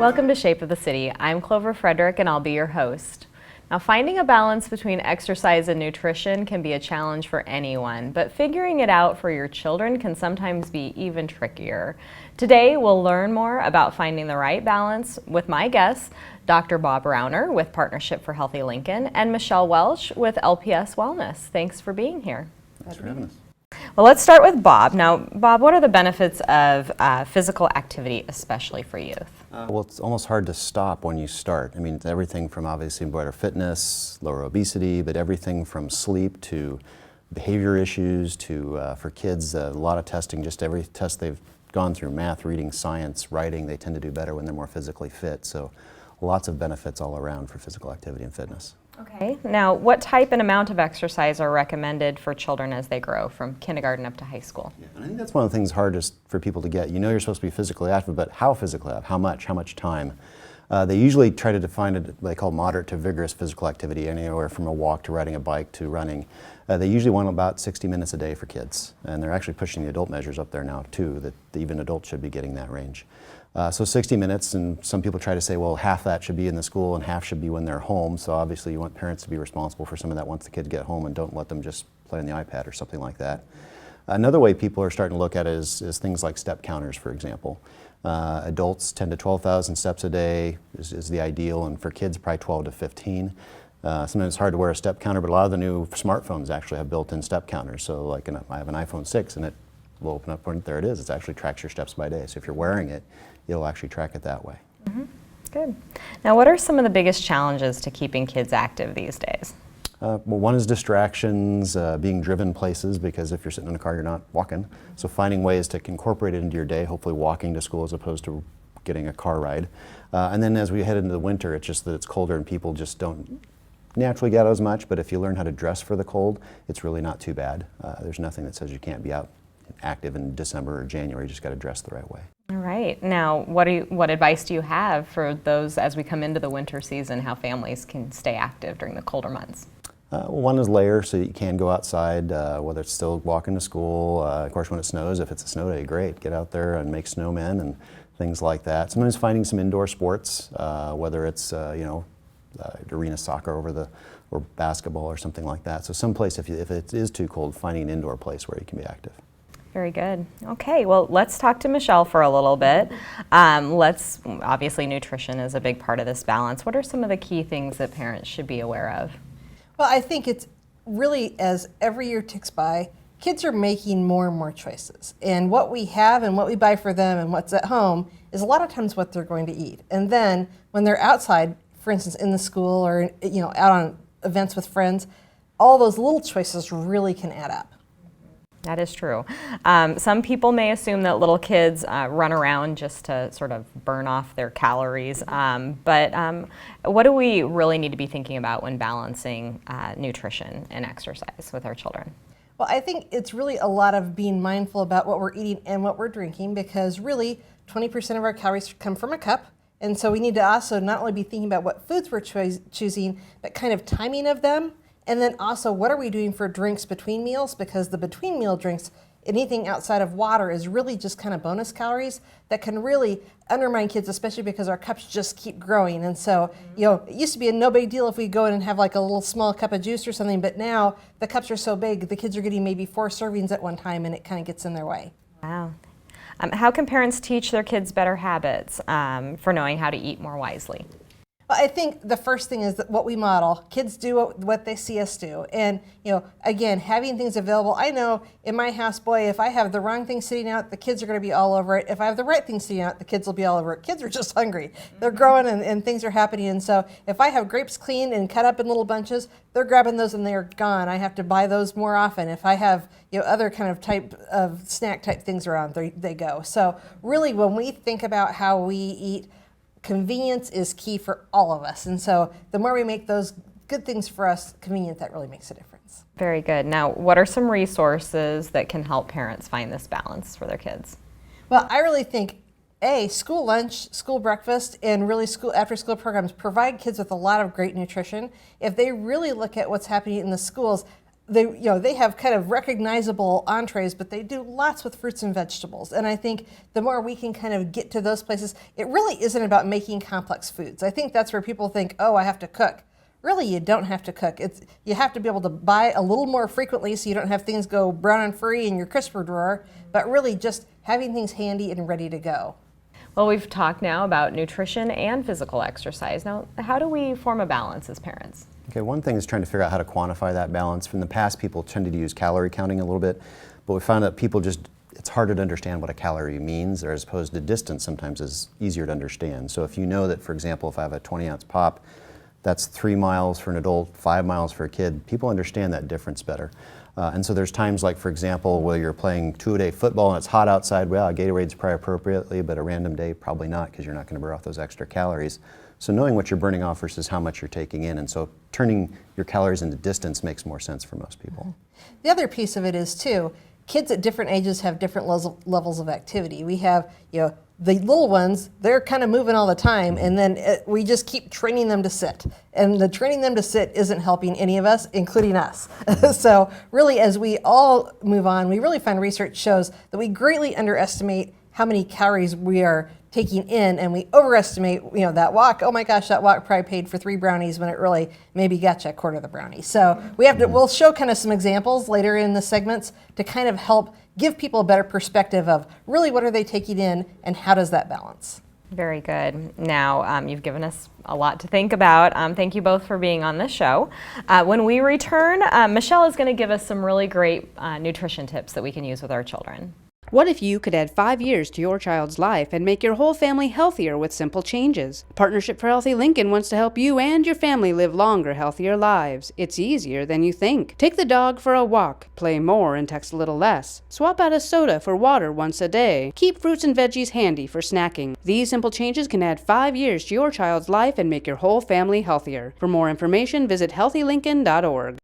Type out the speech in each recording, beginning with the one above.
Welcome to Shape of the City. I'm Clover Frederick and I'll be your host. Now, finding a balance between exercise and nutrition can be a challenge for anyone, but figuring it out for your children can sometimes be even trickier. Today, we'll learn more about finding the right balance with my guests, Dr. Bob Rauner with Partnership for Healthy Lincoln and Michelle Welch with LPS Wellness. Thanks for being here. Thanks for having us. Well, let's start with Bob. Now, Bob, what are the benefits of physical activity, especially for youth? Well, it's almost hard to stop when you start. I mean, it's everything from obviously better fitness, lower obesity, but everything from sleep to behavior issues to, for kids, a lot of testing, just every test they've gone through, math, reading, science, writing, they tend to do better when they're more physically fit. So lots of benefits all around for physical activity and fitness. Okay. Now, what type and amount of exercise are recommended for children as they grow from kindergarten up to high school? Yeah, and I think that's one of the things hardest for people to get. You know you're supposed to be physically active, but how physically active? How much time? They usually try to define it, what they call moderate to vigorous physical activity, anywhere from a walk to riding a bike to running. They usually want about 60 minutes a day for kids, and they're actually pushing the adult measures up there now too, that even adults should be getting that range. So 60 minutes, and some people try to say, well, half that should be in the school and half should be when they're home. So obviously you want parents to be responsible for some of that once the kids get home and don't let them just play on the iPad or something like that. Another way people are starting to look at it is things like step counters, for example. Adults 10 to 12,000 steps a day is the ideal, and for kids probably 12 to 15. Sometimes it's hard to wear a step counter, but a lot of the new smartphones actually have built-in step counters. So like I have an iPhone 6 and it will open up when there it is. It actually tracks your steps by day. So if you're wearing it, it'll actually track it that way. Mm-hmm. Good. Now, what are some of the biggest challenges to keeping kids active these days? Well, one is distractions, being driven places, because if you're sitting in a car, you're not walking. So finding ways to incorporate it into your day, hopefully walking to school as opposed to getting a car ride. And then as we head into the winter, it's just that it's colder and people just don't naturally get out as much, but if you learn how to dress for the cold, it's really not too bad. There's nothing that says you can't be out active in December or January. You just got to dress the right way. All right. Now, what advice do you have for those as we come into the winter season, how families can stay active during the colder months? Well, one is layer, so you can go outside, whether it's still walking to school. Of course, when it snows, if it's a snow day, great. Get out there and make snowmen and things like that. Sometimes finding some indoor sports, whether it's arena soccer or basketball or something like that. So someplace, if it is too cold, finding an indoor place where you can be active. Very good. Okay, well, let's talk to Michelle for a little bit. Obviously nutrition is a big part of this balance. What are some of the key things that parents should be aware of? Well, I think it's really, as every year ticks by, kids are making more and more choices. And what we have and what we buy for them and what's at home is a lot of times what they're going to eat. And then when they're outside, for instance, in the school or out on events with friends, all those little choices really can add up. That is true. Some people may assume that little kids run around just to sort of burn off their calories, but what do we really need to be thinking about when balancing nutrition and exercise with our children? Well, I think it's really a lot of being mindful about what we're eating and what we're drinking, because really 20% of our calories come from a cup. And so we need to also not only be thinking about what foods we're choosing, but kind of timing of them. And then also, what are we doing for drinks between meals? Because the between meal drinks, anything outside of water, is really just kind of bonus calories that can really undermine kids, especially because our cups just keep growing. And so, it used to be a no big deal if we go in and have like a little small cup of juice or something, but now the cups are so big, the kids are getting maybe 4 servings at one time, and it kind of gets in their way. Wow. How can parents teach their kids better habits for knowing how to eat more wisely? Well, I think the first thing is that what we model. Kids do what they see us do. And, again, having things available. I know in my house, boy, if I have the wrong thing sitting out, the kids are going to be all over it. If I have the right thing sitting out, the kids will be all over it. Kids are just hungry. They're growing and things are happening. And so if I have grapes cleaned and cut up in little bunches, they're grabbing those and they're gone. I have to buy those more often. If I have other kind of type of snack type things around, they go. So really, when we think about how we eat, convenience is key for all of us. And so the more we make those good things for us convenient, that really makes a difference. Very good. Now, what are some resources that can help parents find this balance for their kids? Well, I really think, school lunch, school breakfast, and really after-school programs provide kids with a lot of great nutrition. If they really look at what's happening in the schools, they have kind of recognizable entrees, but they do lots with fruits and vegetables. And I think the more we can kind of get to those places, it really isn't about making complex foods. I think that's where people think, oh, I have to cook. Really, you don't have to cook. You have to be able to buy a little more frequently so you don't have things go brown and furry in your crisper drawer, but really just having things handy and ready to go. Well, we've talked now about nutrition and physical exercise. Now, how do we form a balance as parents? Okay, one thing is trying to figure out how to quantify that balance. From the past, people tended to use calorie counting a little bit, but we found that people it's harder to understand what a calorie means, or as opposed to distance sometimes is easier to understand. So if you know that, for example, if I have a 20-ounce pop, that's 3 miles for an adult, 5 miles for a kid, people understand that difference better. And so there's times like, for example, where you're playing 2-a-day football and it's hot outside, well, a Gatorade's probably appropriately, but a random day, probably not, because you're not going to burn off those extra calories. So knowing what you're burning off versus how much you're taking in, and so turning your calories into distance makes more sense for most people. The other piece of it is, too, kids at different ages have different levels of activity. We have, the little ones, they're kind of moving all the time, and then we just keep training them to sit. And the training them to sit isn't helping any of us, including us. So really, as we all move on, we really find research shows that we greatly underestimate how many calories we are taking in, and we overestimate, that walk. Oh my gosh, that walk probably paid for 3 brownies when it really maybe got you a quarter of the brownie. So we'll show kind of some examples later in the segments to kind of help give people a better perspective of really what are they taking in and how does that balance. Very good. Now, you've given us a lot to think about. Thank you both for being on this show. When we return, Michelle is going to give us some really great nutrition tips that we can use with our children. What if you could add 5 years to your child's life and make your whole family healthier with simple changes? Partnership for Healthy Lincoln wants to help you and your family live longer, healthier lives. It's easier than you think. Take the dog for a walk, play more and text a little less. Swap out a soda for water once a day. Keep fruits and veggies handy for snacking. These simple changes can add 5 years to your child's life and make your whole family healthier. For more information, visit healthylincoln.org.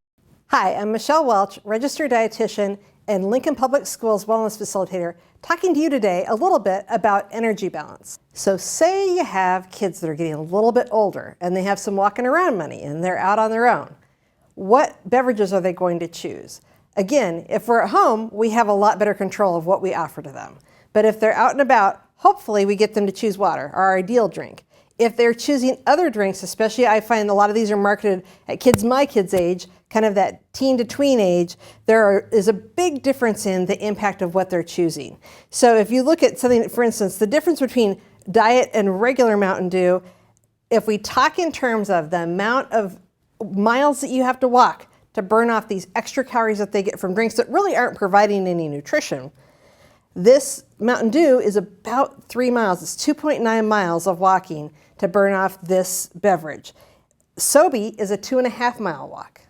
Hi, I'm Michelle Welch, registered dietitian and Lincoln Public Schools Wellness Facilitator, talking to you today a little bit about energy balance. So say you have kids that are getting a little bit older and they have some walking around money and they're out on their own. What beverages are they going to choose? Again, if we're at home, we have a lot better control of what we offer to them. But if they're out and about, hopefully we get them to choose water, our ideal drink. If they're choosing other drinks, especially I find a lot of these are marketed at my kids' age, kind of that teen to tween age, is a big difference in the impact of what they're choosing. So if you look at something, for instance, the difference between diet and regular Mountain Dew, if we talk in terms of the amount of miles that you have to walk to burn off these extra calories that they get from drinks that really aren't providing any nutrition, this Mountain Dew is about 3 miles. It's 2.9 miles of walking to burn off this beverage. Sobe is a 2.5 mile walk.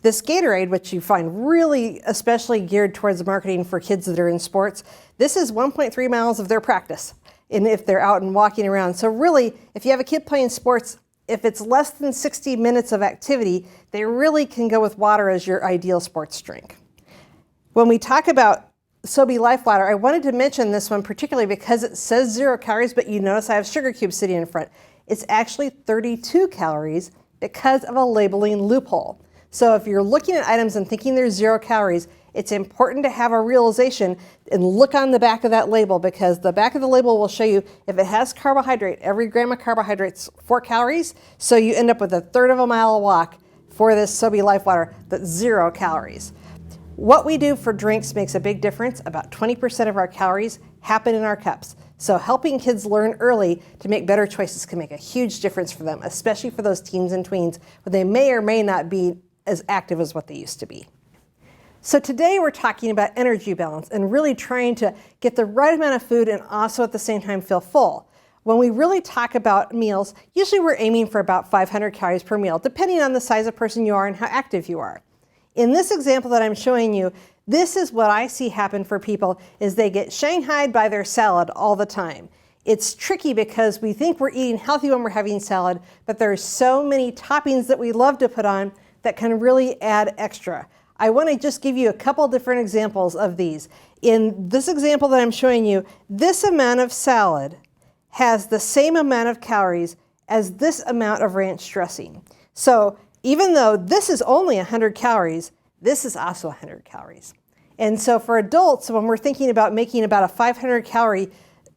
This Gatorade, which you find really especially geared towards marketing for kids that are in sports, this is 1.3 miles of their practice, and if they're out and walking around. So really, if you have a kid playing sports, if it's less than 60 minutes of activity, they really can go with water as your ideal sports drink. When we talk about Sobe Life Water, I wanted to mention this one particularly because it says 0 calories, but you notice I have sugar cubes sitting in front. It's actually 32 calories because of a labeling loophole. So if you're looking at items and thinking there's 0 calories, it's important to have a realization and look on the back of that label, because the back of the label will show you if it has carbohydrate, every gram of carbohydrate's 4 calories. So you end up with a third of a mile walk for this Sobe Life Water that's 0 calories. What we do for drinks makes a big difference. About 20% of our calories happen in our cups. So helping kids learn early to make better choices can make a huge difference for them, especially for those teens and tweens when they may or may not be as active as what they used to be. So today we're talking about energy balance and really trying to get the right amount of food and also at the same time feel full. When we really talk about meals, usually we're aiming for about 500 calories per meal, depending on the size of person you are and how active you are. In this example that I'm showing you, this is what I see happen for people is they get shanghaied by their salad all the time. It's tricky because we think we're eating healthy when we're having salad, but there's so many toppings that we love to put on that can really add extra. I want to just give you a couple different examples of these. In this example that I'm showing you, this amount of salad has the same amount of calories as this amount of ranch dressing. So even though this is only 100 calories This is also 100 calories. And so for adults, when we're thinking about making about a 500 calorie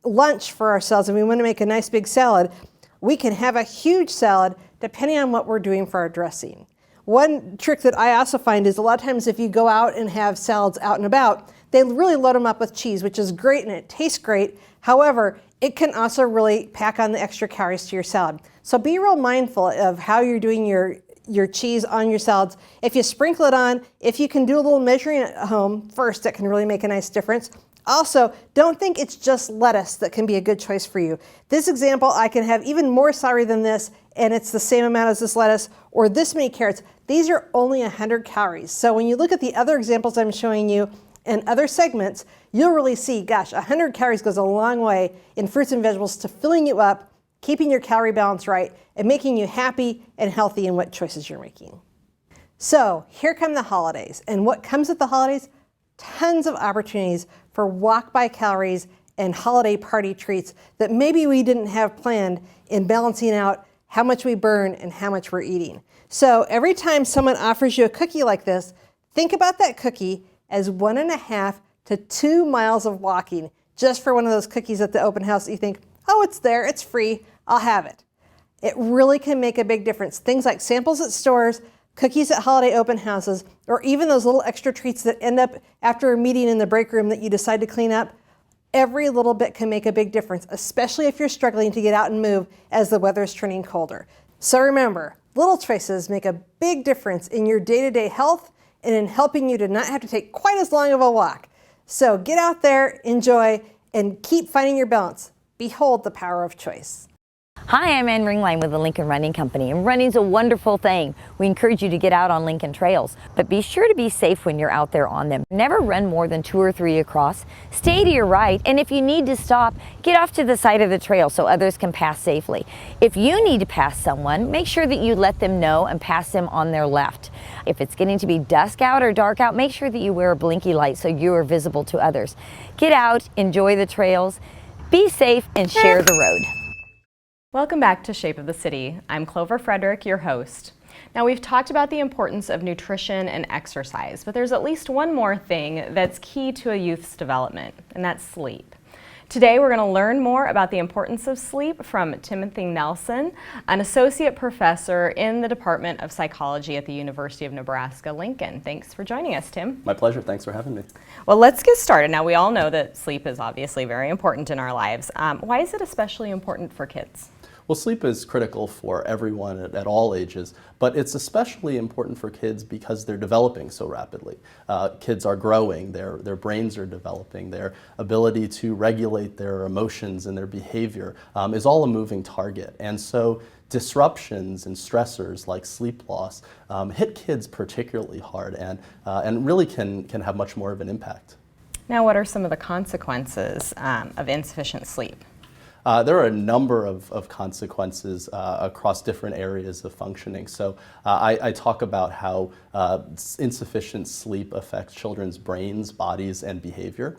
lunch for ourselves and we want to make a nice big salad, we can have a huge salad depending on what we're doing for our dressing. One trick that I also find is a lot of times if you go out and have salads out and about, they really load them up with cheese, which is great and it tastes great. However, it can also really pack on the extra calories to your salad. So be real mindful of how you're doing your cheese on your salads. If you sprinkle it on, if you can do a little measuring at home first, that can really make a nice difference. Also, don't think it's just lettuce that can be a good choice for you. This example, I can have even more celery than this, and it's the same amount as this lettuce, or this many carrots. These are only 100 calories. So when you look at the other examples I'm showing you and other segments, you'll really see, gosh, 100 calories goes a long way in fruits and vegetables to filling you up, keeping your calorie balance right, and making you happy and healthy in what choices you're making. So here come the holidays. And what comes with the holidays? Tons of opportunities for walk-by calories and holiday party treats that maybe we didn't have planned in balancing out how much we burn and how much we're eating. So every time someone offers you a cookie like this, think about that cookie as 1.5 to 2 miles of walking just for one of those cookies at the open house that you think, oh, it's there, it's free, I'll have it. It really can make a big difference. Things like samples at stores, cookies at holiday open houses, or even those little extra treats that end up after a meeting in the break room that you decide to clean up, every little bit can make a big difference, especially if you're struggling to get out and move as the weather is turning colder. So remember, little choices make a big difference in your day-to-day health and in helping you to not have to take quite as long of a walk. So get out there, enjoy, and keep finding your balance. Behold the power of choice. Hi, I'm Ann Ringline with the Lincoln Running Company, and running's a wonderful thing. We encourage you to get out on Lincoln trails, but be sure to be safe when you're out there on them. Never run more than 2 or 3 across. Stay to your right, and if you need to stop, get off to the side of the trail so others can pass safely. If you need to pass someone, make sure that you let them know and pass them on their left. If it's getting to be dusk out or dark out, make sure that you wear a blinky light so you are visible to others. Get out, enjoy the trails, be safe, and share the road. Welcome back to Shape of the City. I'm Clover Frederick, your host. Now, we've talked about the importance of nutrition and exercise, but there's at least one more thing that's key to a youth's development, and that's sleep. Today, we're going to learn more about the importance of sleep from Timothy Nelson, an associate professor in the Department of Psychology at the University of Nebraska-Lincoln. Thanks for joining us, Tim. My pleasure. Thanks for having me. Well, let's get started. Now, we all know that sleep is obviously very important in our lives. Why is it especially important for kids? Well, sleep is critical for everyone at all ages, but it's especially important for kids because they're developing so rapidly. Kids are growing, their brains are developing, their ability to regulate their emotions and their behavior is all a moving target. And so disruptions and stressors like sleep loss hit kids particularly hard and really can have much more of an impact. Now, what are some of the consequences of insufficient sleep? There are a number of consequences across different areas of functioning. So I talk about how insufficient sleep affects children's brains, bodies, and behavior.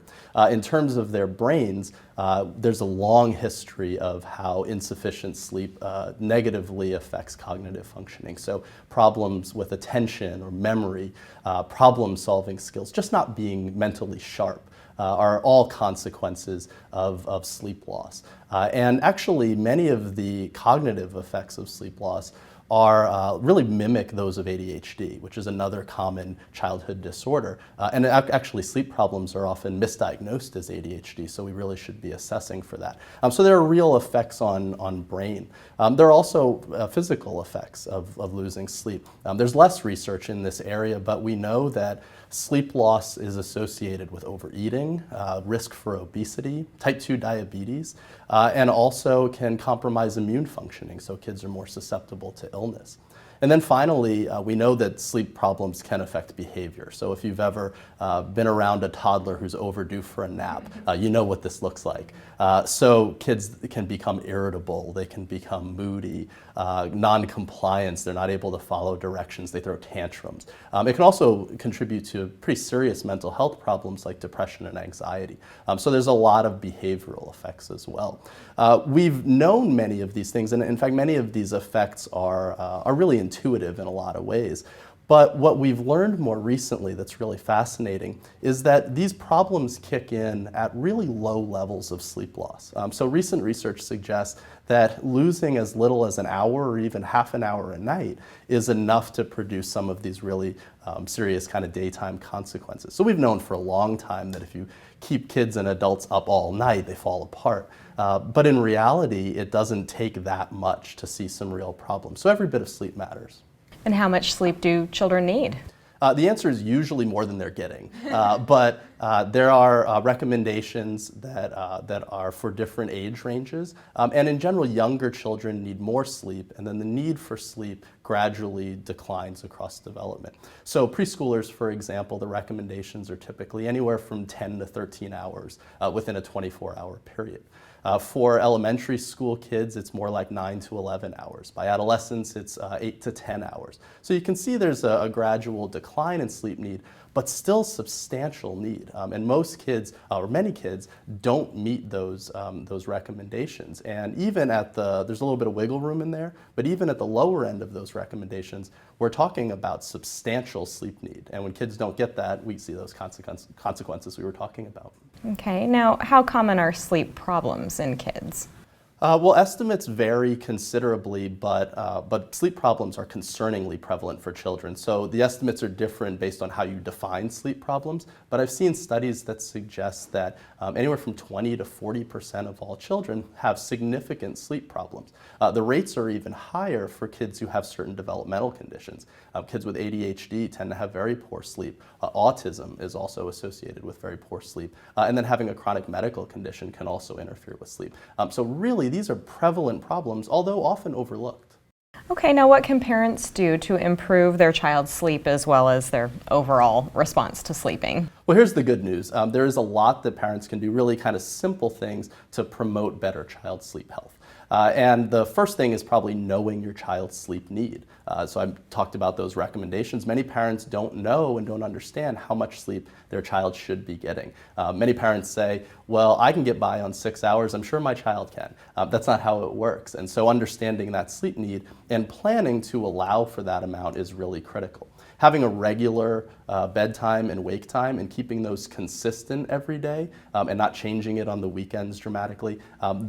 In terms of their brains, there's a long history of how insufficient sleep negatively affects cognitive functioning. So problems with attention or memory, problem-solving skills, just not being mentally sharp. Are all consequences of sleep loss. And actually, many of the cognitive effects of sleep loss are really mimic those of ADHD, which is another common childhood disorder. And actually, sleep problems are often misdiagnosed as ADHD, so we really should be assessing for that. So there are real effects on brain. There are also physical effects of losing sleep. There's less research in this area, but we know that sleep loss is associated with overeating, risk for obesity, type 2 diabetes, and also can compromise immune functioning, so kids are more susceptible to illness. And then finally, we know that sleep problems can affect behavior. So if you've ever been around a toddler who's overdue for a nap, you know what this looks like. So kids can become irritable, they can become moody, non-compliance, they're not able to follow directions, they throw tantrums. It can also contribute to pretty serious mental health problems like depression and anxiety. So there's a lot of behavioral effects as well. We've known many of these things, and in fact many of these effects are really intuitive in a lot of ways. But what we've learned more recently that's really fascinating is that these problems kick in at really low levels of sleep loss. So recent research suggests that losing as little as an hour or even half an hour a night is enough to produce some of these really serious kind of daytime consequences. So we've known for a long time that if you keep kids and adults up all night, they fall apart. But in reality, it doesn't take that much to see some real problems. So every bit of sleep matters. And how much sleep do children need? The answer is usually more than they're getting, but there are recommendations that are for different age ranges, and in general, younger children need more sleep, and then the need for sleep gradually declines across development. So preschoolers, for example, the recommendations are typically anywhere from 10 to 13 hours within a 24-hour period. For elementary school kids, it's more like 9 to 11 hours. By adolescents, it's 8 to 10 hours. So you can see there's a gradual decline in sleep need, but still substantial need. And most kids, or many kids, don't meet those recommendations. And even at there's a little bit of wiggle room in there, but even at the lower end of those recommendations, we're talking about substantial sleep need. And when kids don't get that, we see those consequences we were talking about. Okay, now how common are sleep problems in kids? Well, estimates vary considerably, but sleep problems are concerningly prevalent for children. So the estimates are different based on how you define sleep problems, but I've seen studies that suggest that anywhere from 20 to 40% of all children have significant sleep problems. The rates are even higher for kids who have certain developmental conditions. Kids with ADHD tend to have very poor sleep. Autism is also associated with very poor sleep. And then having a chronic medical condition can also interfere with sleep. So really, these are prevalent problems, although often overlooked. Okay, now what can parents do to improve their child's sleep as well as their overall response to sleeping? Well, here's the good news. There is a lot that parents can do, really kind of simple things to promote better child sleep health. And the first thing is probably knowing your child's sleep need. So I've talked about those recommendations. Many parents don't know and don't understand how much sleep their child should be getting. Many parents say, well, I can get by on 6 hours, I'm sure my child can. That's not how it works. And so understanding that sleep need and planning to allow for that amount is really critical. Having a regular bedtime and wake time and keeping those consistent every day and not changing it on the weekends dramatically,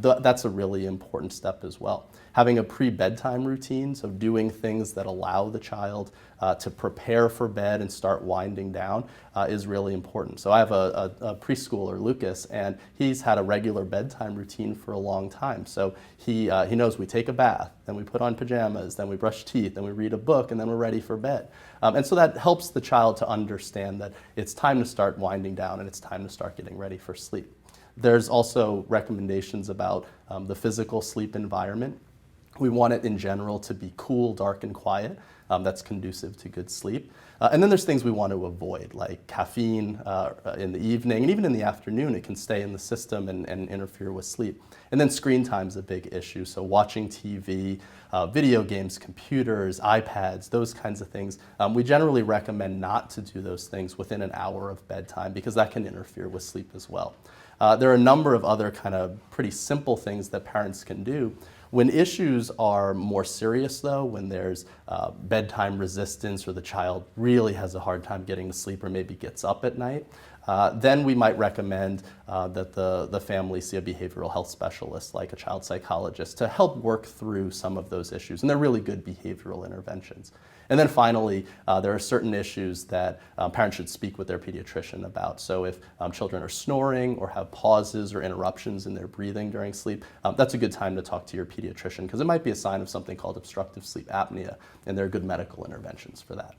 that's a really important step as well. Having a pre-bedtime routine, so doing things that allow the child to prepare for bed and start winding down is really important. So I have a preschooler, Lucas, and he's had a regular bedtime routine for a long time. So he knows we take a bath, then we put on pajamas, then we brush teeth, then we read a book, and then we're ready for bed. And so that helps the child to understand that it's time to start winding down and it's time to start getting ready for sleep. There's also recommendations about the physical sleep environment. We want it in general to be cool, dark, and quiet. That's conducive to good sleep. And then there's things we want to avoid, like caffeine in the evening, and even in the afternoon, it can stay in the system and interfere with sleep. And then screen time is a big issue, so watching TV, video games, computers, iPads, those kinds of things. We generally recommend not to do those things within an hour of bedtime because that can interfere with sleep as well. There are a number of other kind of pretty simple things that parents can do. When issues are more serious though, when there's bedtime resistance or the child really has a hard time getting to sleep or maybe gets up at night, then we might recommend that the family see a behavioral health specialist like a child psychologist to help work through some of those issues. And they're really good behavioral interventions. And then finally, there are certain issues that parents should speak with their pediatrician about. So if children are snoring or have pauses or interruptions in their breathing during sleep, that's a good time to talk to your pediatrician because it might be a sign of something called obstructive sleep apnea, and there are good medical interventions for that.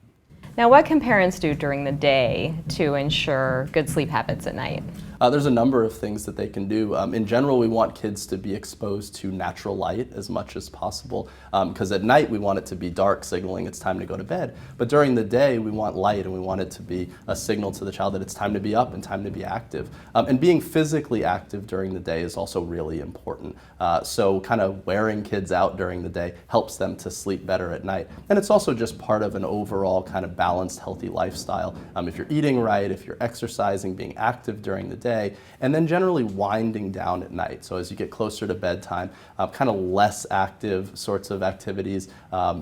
Now, what can parents do during the day to ensure good sleep habits at night? There's a number of things that they can do. In general, we want kids to be exposed to natural light as much as possible because at night we want it to be dark, signaling it's time to go to bed. But during the day, we want light and we want it to be a signal to the child that it's time to be up and time to be active. And being physically active during the day is also really important. So kind of wearing kids out during the day helps them to sleep better at night. And it's also just part of an overall kind of balanced, healthy lifestyle. If you're eating right, if you're exercising, being active during the day, day, and then generally winding down at night. So as you get closer to bedtime, kind of less active sorts of activities,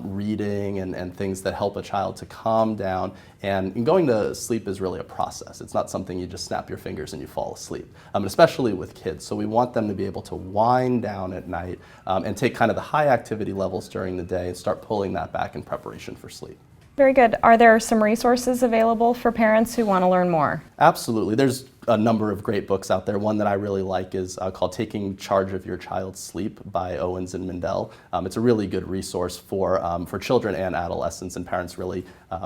reading and things that help a child to calm down. And going to sleep is really a process. It's not something you just snap your fingers and you fall asleep, especially with kids. So we want them to be able to wind down at night and take kind of the high activity levels during the day and start pulling that back in preparation for sleep. Very good. Are there some resources available for parents who want to learn more? Absolutely. There's a number of great books out there. One that I really like is called Taking Charge of Your Child's Sleep by Owens and Mindell. It's a really good resource for children and adolescents, and parents really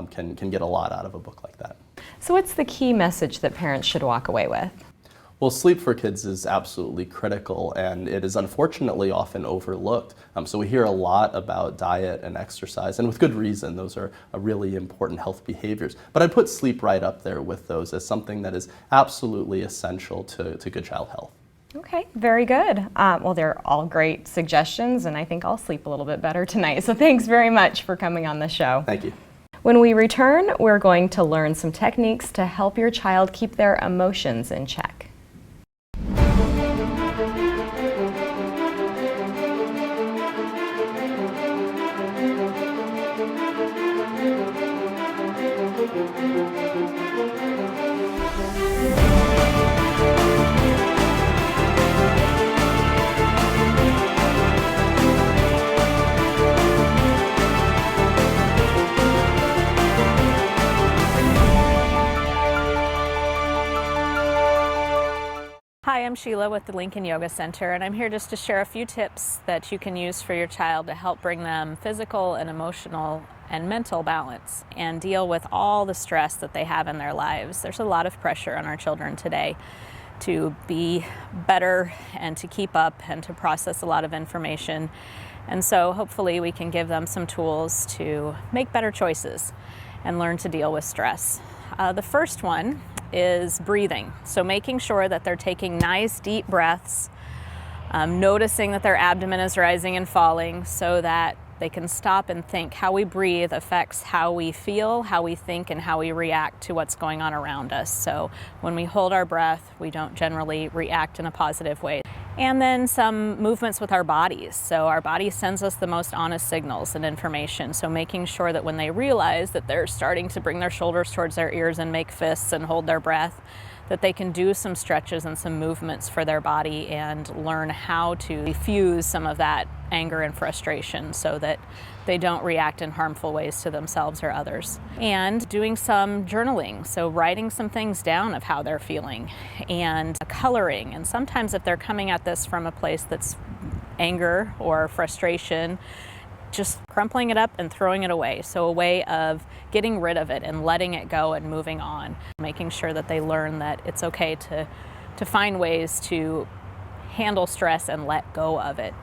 can get a lot out of a book like that. So what's the key message that parents should walk away with? Well, sleep for kids is absolutely critical, and it is unfortunately often overlooked. So we hear a lot about diet and exercise, and with good reason. Those are really important health behaviors. But I'd put sleep right up there with those as something that is absolutely essential to good child health. Okay, very good. Well, they're all great suggestions, and I think I'll sleep a little bit better tonight. So thanks very much for coming on the show. Thank you. When we return, we're going to learn some techniques to help your child keep their emotions in check. Hi, I'm Sheila with the Lincoln Yoga Center, and I'm here just to share a few tips that you can use for your child to help bring them physical and emotional and mental balance and deal with all the stress that they have in their lives. There's a lot of pressure on our children today to be better and to keep up and to process a lot of information. And so hopefully we can give them some tools to make better choices and learn to deal with stress. The first one is breathing. So making sure that they're taking nice deep breaths, noticing that their abdomen is rising and falling so that they can stop and think. How we breathe affects how we feel, how we think, and how we react to what's going on around us. So when we hold our breath, we don't generally react in a positive way. And then some movements with our bodies. So our body sends us the most honest signals and information. So making sure that when they realize that they're starting to bring their shoulders towards their ears and make fists and hold their breath, that they can do some stretches and some movements for their body and learn how to diffuse some of that anger and frustration so that they don't react in harmful ways to themselves or others. And doing some journaling, so writing some things down of how they're feeling, and coloring. And sometimes if they're coming at this from a place that's anger or frustration, just crumpling it up and throwing it away. So a way of getting rid of it and letting it go and moving on. Making sure that they learn that it's okay to find ways to handle stress and let go of it.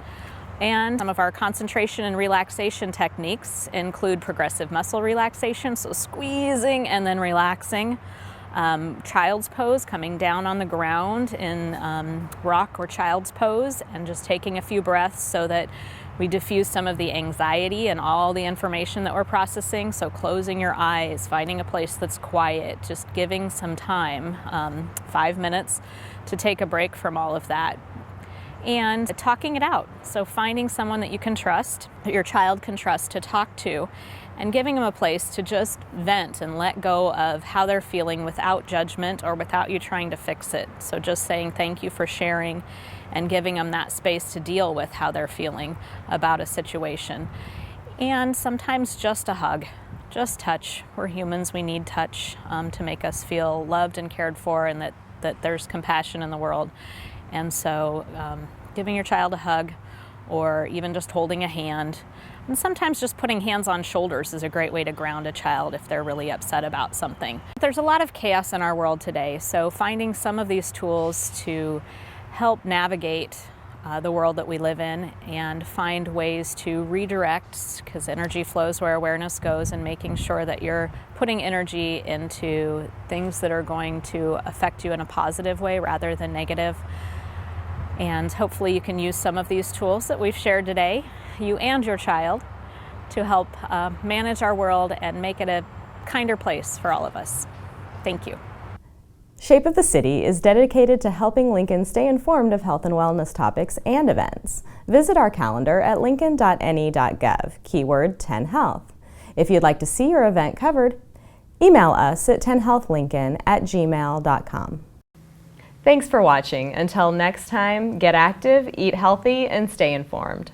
And some of our concentration and relaxation techniques include progressive muscle relaxation, so squeezing and then relaxing. Child's pose, coming down on the ground in rock or child's pose and just taking a few breaths so that we diffuse some of the anxiety and all the information that we're processing. So closing your eyes, finding a place that's quiet, just giving some time, 5 minutes, to take a break from all of that. And talking it out. So finding someone that you can trust, that your child can trust to talk to, and giving them a place to just vent and let go of how they're feeling without judgment or without you trying to fix it. So just saying thank you for sharing and giving them that space to deal with how they're feeling about a situation. And sometimes just a hug, just touch. We're humans, we need touch to make us feel loved and cared for, and that there's compassion in the world. And so giving your child a hug, or even just holding a hand. And sometimes just putting hands on shoulders is a great way to ground a child if they're really upset about something. There's a lot of chaos in our world today, so finding some of these tools to help navigate the world that we live in and find ways to redirect, because energy flows where awareness goes, and making sure that you're putting energy into things that are going to affect you in a positive way rather than negative. And hopefully you can use some of these tools that we've shared today, you and your child, to help manage our world and make it a kinder place for all of us. Thank you. Shape of the City is dedicated to helping Lincoln stay informed of health and wellness topics and events. Visit our calendar at lincoln.ne.gov, keyword 10Health. If you'd like to see your event covered, email us at 10healthlincoln@gmail.com. Thanks for watching. Until next time, get active, eat healthy, and stay informed.